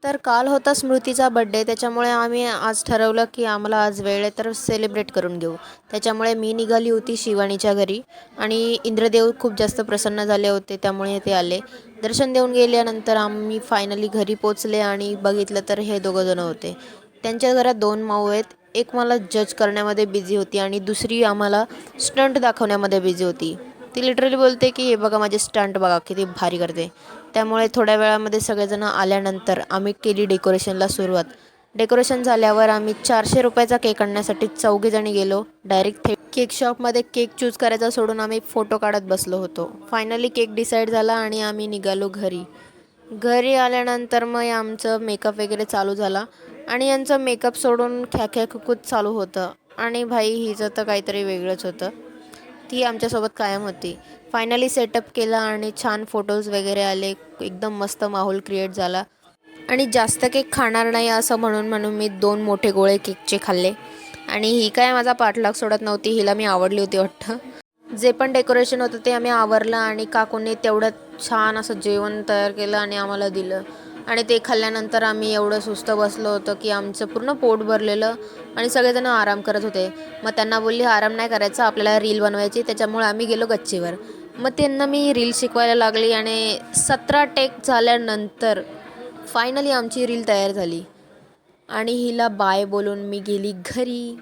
तर काल होता स्मृतीचा बड्डे, त्याच्यामुळे आम्ही आज ठरवलं की आम्हाला आज वेळ आहे तर सेलिब्रेट करून घेऊ. त्याच्यामुळे मी निघाली होती शिवानीच्या घरी आणि इंद्रदेव खूप जास्त प्रसन्न झाले होते, त्यामुळे ते आले. दर्शन देऊन गेल्यानंतर आम्ही फायनली घरी पोचले आणि बघितलं तर हे दोघंजणं होते. त्यांच्या घरात 2 माऊ आहेत. एक मला जज करण्यामध्ये बिझी होती आणि दुसरी आम्हाला स्टंट दाखवण्यामध्ये बिझी होती. ती लिटरली बोलते की हे बघा माझे स्टंट बघा किती भारी करते. त्यामुळे थोड्या वेळामध्ये सगळेजण आल्यानंतर आम्ही केली डेकोरेशनला सुरुवात. डेकोरेशन झाल्यावर आम्ही 400 रुपयाचा केक आणण्यासाठी चौघीजणी गेलो. डायरेक्ट थेट केक शॉपमध्ये केक चूज करायचा सोडून आम्ही फोटो काढत बसलो होतो. फायनली केक डिसाईड झाला आणि आम्ही निघालो घरी. घरी आल्यानंतर मग आमचं मेकअप वगैरे चालू झाला आणि यांचं मेकअप सोडून ख्याख्याखुकूत चालू होतं आणि भाई हिचं तर काहीतरी वेगळंच होतं. ती आमच्यासोबत कायम होती. फायनली सेटअप केला आणि छान फोटोज वगैरे आले. एकदम मस्त माहोल क्रिएट झाला आणि जास्त केक खाणार नाही असं म्हणून म्हणून मी 2 मोठे गोळे केकचे खाल्ले आणि ही काय माझा पाठलाग सोडत नव्हती. हिला मी आवडली होती वाटतं. जे पण डेकोरेशन होतं ते आम्ही आवरलं आणि काकूंनी तेवढं छान असं जेवण तयार केलं आणि आम्हाला दिलं आणि ते खाल्ल्यानंतर आम्ही एवढं सुस्त बसलो होतो की आमचं पूर्ण पोट भरलेलं आणि सगळेजण आराम करत होते. मग त्यांना बोलली आराम नाही करायचा, आपल्याला रील बनवायची. त्याच्यामुळे आम्ही गेलो गच्चीवर. मग त्यांना मी रील शिकवायला लागली आणि 17 टेक झाल्यानंतर फायनली आमची रील तयार झाली आणि हिला बाय बोलून मी गेली घरी.